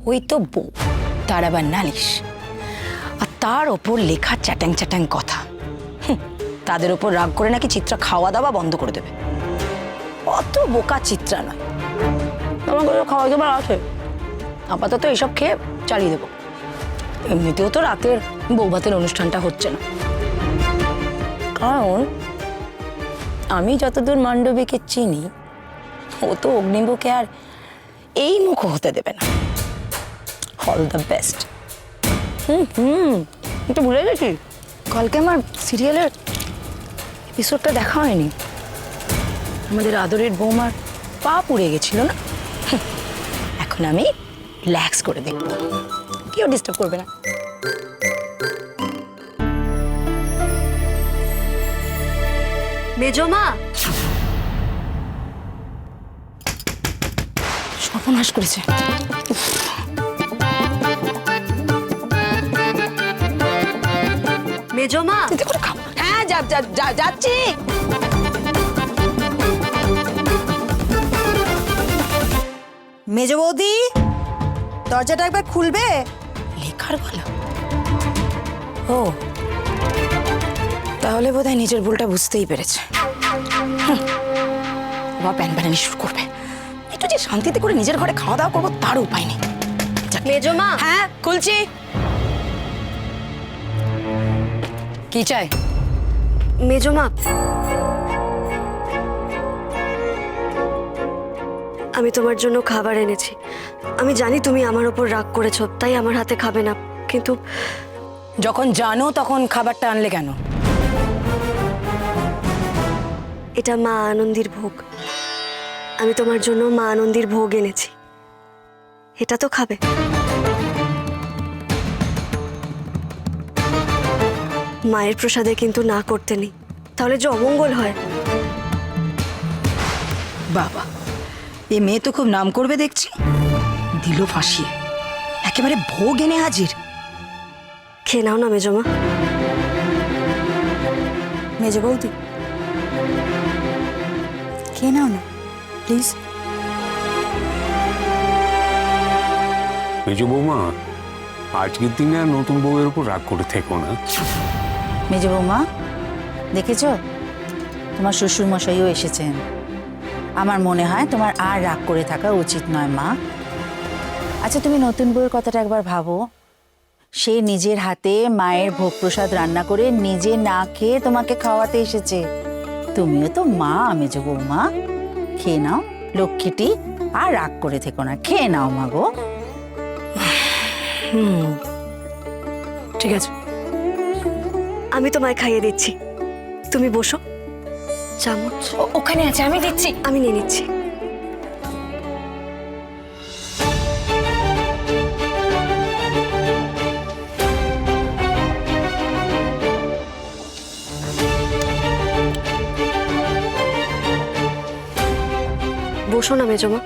ওই তো বউ, তার আবার নালিশ, আর তার ওপর লেখা চ্যাটাং চ্যাটাং কথা। তাদের ওপর রাগ করে নাকি চিত্রা খাওয়া দাওয়া বন্ধ করে দেবে। অত বোকা চিত্রা নয়। তোমার কাছে খাওয়া দাবার আছে, আপাতত এইসব খেয়ে চালিয়ে দেবো। এমনিতেও তো রাতের বৌভাতের অনুষ্ঠানটা হচ্ছে না, কারণ আমি যতদূর মান্ডবীকে চিনি ও তো অগ্নিমুখে আর এই মুখ হতে দেবে না। All the best. একটু ভুলে গেছি, কালকে আমার সিরিয়ালের এপিসোডটা দেখা হয়নি। আমাদের আদরের বৌমার পা পুড়ে গেছিল না, এখন আমি রিল্যাক্স করে দেখব, কেউ ডিস্টার্ব করবে না। মেজমা, সর্বনাশ করেছে। মেজমা, হ্যাঁ যাচ্ছি। মেজ বৌদি, দরজাটা একবার খুলবে? লেখার গলা। ও তাহলে বোধহয় নিজের ভুলটা বুঝতেই পেরেছে। আবার প্যান প্যানানি শুরু করবে। একটু যে শান্তিতে করে নিজের ঘরে খাওয়া দাওয়া করবো তার উপায় নেই। মেজমা। হ্যাঁ খুলছি। কি চাই? মেজমা, আমি তোমার জন্য খাবার এনেছি। আমি জানি তুমি আমার ওপর রাগ করেছো, তাই আমার হাতে খাবে না, কিন্তু যখন জানো তখন খাবারটা আনলে কেন? এটা মা আনন্দীর ভোগ। আমি তোমার জন্য মা আনন্দীর ভোগ এনেছি, এটা তো খাবে। মায়ের প্রসাদে কিন্তু না করতে নেই, তাহলে যে অমঙ্গল হয়। বাবা, এ মেয়ে তো খুব নাম করবে দেখছি। দিল ফাঁসিয়ে, একেবারে ভোগ এনে হাজির। খেয়ে নাও না মেজমা। মেজ বৌদি, খেয়ে নাও না প্লিজ। মেজ বৌমা, আজকের দিনে আর নতুন বউয়ের উপর রাগ করে থেকো না। মেজ বৌমা, দেখেছো তোমার শ্বশুর মশাইও এসেছেন। আমার মনে হয় তোমার আর রাগ করে থাকা উচিত নয় মা। আচ্ছা, তুমি নতুন বউয়ের কথাটা একবার ভাবো। সে নিজের হাতে মায়ের ভোগ প্রসাদ রান্না করে নিজে না খেয়ে তোমাকে খাওয়াতে এসেছে। তুমিও তো মা মেজ বৌমা, খেয়ে নাও লক্ষ্মীটি, আর রাগ করে থেকো না, খেয়ে নাও মা গো। ঠিক আছে, আমি তোমায় খাইয়ে দিচ্ছি, তুমি বসো। চামচ ওখানে আছে, আমি দিচ্ছি। আমি নিয়ে নিচ্ছি। বসো না মেজমা।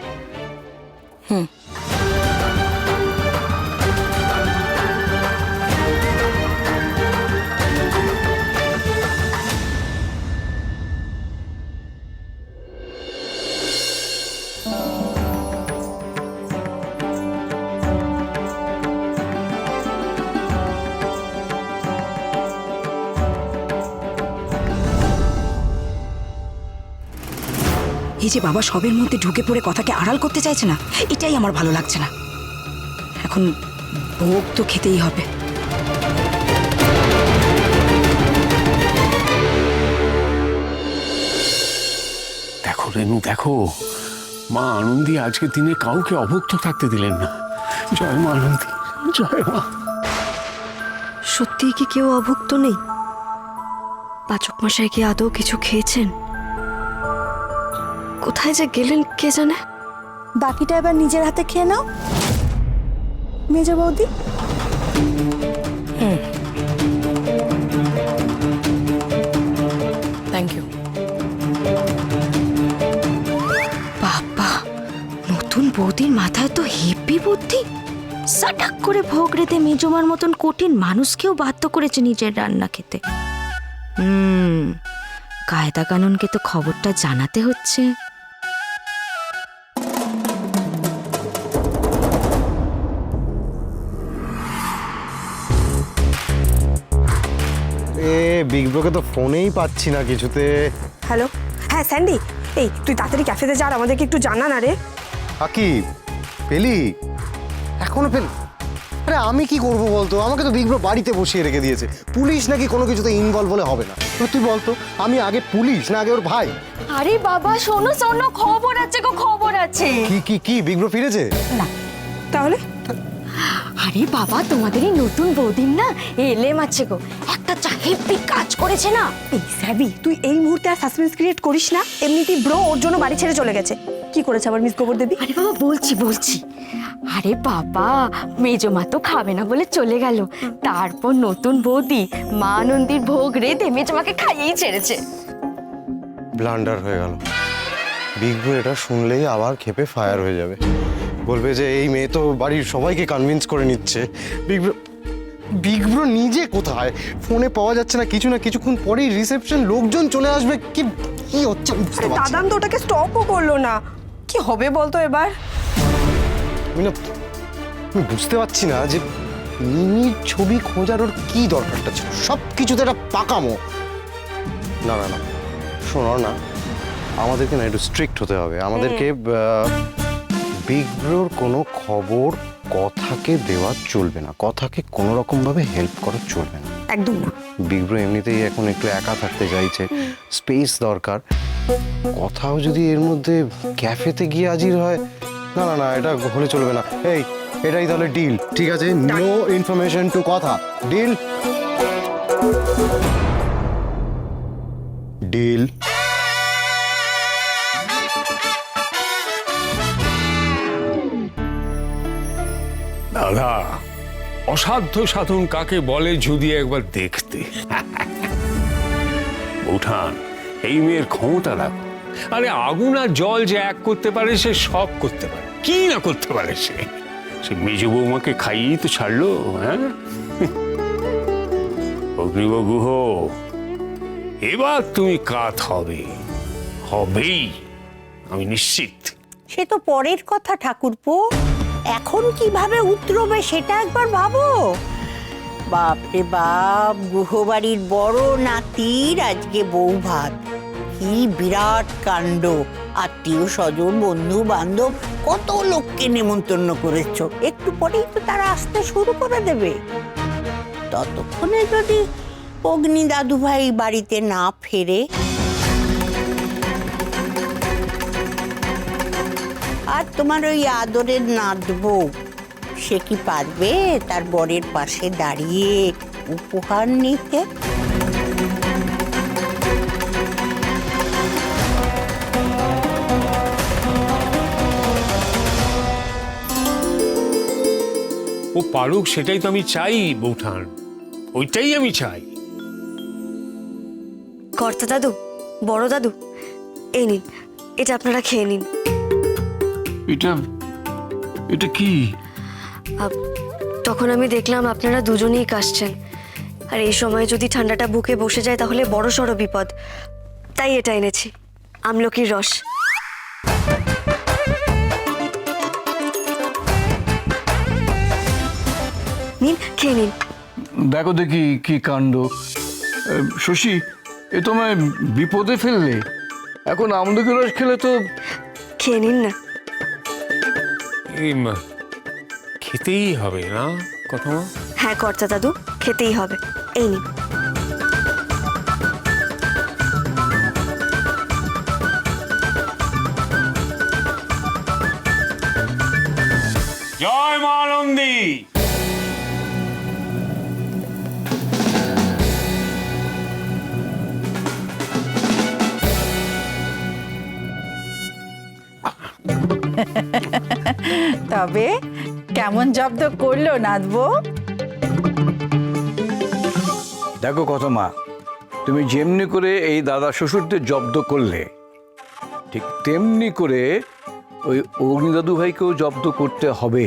এই যে বাবা সবের মধ্যে ঢুকে পড়ে কথাকে আড়াল করতে চাইছে না, এটাই আমার ভালো লাগছে না। এখন ভোগ তো খেতেই হবে। দেখো রেনু, দেখো মা আনন্দী আজকের দিনে কাউকে অভুক্ত থাকতে দিলেন না। জয় মা আনন্দী, জয় মা। সত্যিই কি কেউ অভুক্ত নেই? পাচক মশাই কি আদৌ কিছু খেয়েছেন? কোথায় যে গেলেন কে জানে। বাকিটা এবার নিজের হাতে খেয়ে নাও মেজ বৌদি। Thank you. বাবা, নতুন বৌদির মাথায় তো হেব্বি বুদ্ধি। সাটাক করে ভোগ রেতে মেজমার মতন কঠিন মানুষকেও বাধ্য করেছে নিজের রান্না খেতে। কায়দা কানুনকে তো খবরটা জানাতে হচ্ছে। বিগ ব্রোকে তো ফোনেই পাচ্ছি না কিছুতে। হ্যালো, হ্যাঁ স্যান্ডি, এই তুই তাড়াতাড়ি ক্যাফেতে যা আর আমাদেরকে একটু জানা না রে। আকি পেলি? এখনো পেলি? আরে আমি কি করব বলতো, আমাকে তো বিগ ব্রো বাড়িতে বসিয়ে রেখে দিয়েছে। পুলিশ নাকি কোনো কিছুতে ইনভলভ হলে হবে না। এবার তুই বলতো আমি আগে পুলিশ না আগে ওর ভাই? আরে বাবা শোনো শোনো, খবর আছে গো, খবর আছে। কি কি কি বিগ ব্রো ফিরেছে? তাহলে আরে বাবা, তোমাদের এই নতুন বৌদির না এলেম আছে গো, একটা চা হেব্বি কাজ করেছে না। এই স্যাবি, তুই এই মুহূর্তে আর সাসপেন্স ক্রিয়েট করিস না। এমনিতেই ব্রো ওর জন্য বাড়ি ছেড়ে চলে গেছে। কি করেছে আবার মিস গোবর দেবী? আরে বাবা বলছি আরে বাবা, মেজমা তো খাবে না বলে চলে গেল, তারপর নতুন বৌদি মা আনন্দির ভোগ রেঁধে মেজমাকে খাইয়েই ছেড়েছে। ব্লান্ডার হয়ে গেল। বিগ ব্রো এটা শুনলেই আবার ক্ষেপে ফায়ার হয়ে যাবে, বলবে যে এই মেয়ে তো বাড়ির সবাইকে কনভিন্স করে নিচ্ছে। বিগ ব্রো নিজে কোথায়? ফোনে পাওয়া যাচ্ছে না, কিছু না কিছুক্ষণ পরেই রিসেপশন, লোকজন চলে আসবে। কি কি হচ্ছে আমি বুঝতে পারছি না। দাদান তো ওটাকে স্টপও করলো না। কি হবে বলতো এবার? আমি বুঝতে পারছি না যে মিমির ছবি খোঁজার ওর কি দরকারটা ছিল। সব কিছুতে একটা পাকামো। না না না, শোনো না, আমাদেরকে না একটু স্ট্রিক্ট হতে হবে। আমাদেরকে বিগ ব্রোর কোনো খবর কথাকে দেওয়া চলবে না, কথাকে কোনো রকম ভাবে হেল্প করা চলবে না, একদম না। বিগ ব্রো এমনিতেই এখন একটু একা থাকতে চাইছে, স্পেস দরকার। কথাও যদি এর মধ্যে ক্যাফেতে গিয়ে হাজির হয়, না না না, এটা হলে চলবে না। এই এটাই তাহলে ডিল, ঠিক আছে? নো ইনফরমেশন টু কথা, ডিল? ডিল। দাদা, অসাধ্য সাধন কাকে বলে যদি একবার দেখতে। উঠান, এই মেয়ের ক্ষমতা দেখো। আরে আগুন আর জল যে এক করতে পারে সে সব করতে পারে, কি না করতে পারে সে। সে মেজ বৌমাকে খাইয়েই তো ছাড়লো। হ্যাঁ অগ্নিব গুহ, এবার তুমি কাত হবে, হবেই, আমি নিশ্চিত। সে তো পরের কথা ঠাকুরপো, এখন কিভাবে উতরবে সেটা একবার ভাবো। বাপরে বাপ, গুহবাড়ির বড় নাতির আজকে বউ ভাত, কি বিরাট কাণ্ড। আত্মীয় স্বজন বন্ধু বান্ধব কত লোককে নেমন্তন্ন করেছো, একটু পরেই তো তারা আসতে শুরু করে দেবে। ততক্ষণে যদি অগ্নি দাদু ভাই বাড়িতে না ফেরে, আর তোমার ওই আদরের নাতবউ, সে কি পারবে তার বরের পাশে দাঁড়িয়ে উপহার নিতে? ও পারুক, সেটাই তো আমি চাই বৌঠান, ওইটাই আমি চাই। কর্তা দাদু, বড় দাদু, এই নিন, এটা আপনারা খেয়ে নিন। এটা এটা কি? তখন আমি দেখলাম আপনারা দুজনেই কাশছেন, আর এই সময় যদি ঠান্ডাটা বুকে বসে যায় তাহলে বড় সড় বিপদ। তাই এটা এনেছি, আমলকির রস। নিন, খেয়ে নিন। দেখো দেখি কি কাণ্ড। শশী, এ তোমায় বিপদে ফেললে। এখন আমলকি রস খেলে তো। খেয়ে নিন না। খেতেই হবে না কথা? হ্যাঁ কর্তা দাদু, খেতেই হবে। এই নিন। জয় মা আনন্দী। তবে কেমন জব্দ করলো নাথবো? দেখো কথা মা, তুমি যেমনি করে এই দাদা শ্বশুরদের জব্দ করলে, ঠিক তেমনি করে ওই অগ্নি দাদু ভাইকেও জব্দ করতে হবে।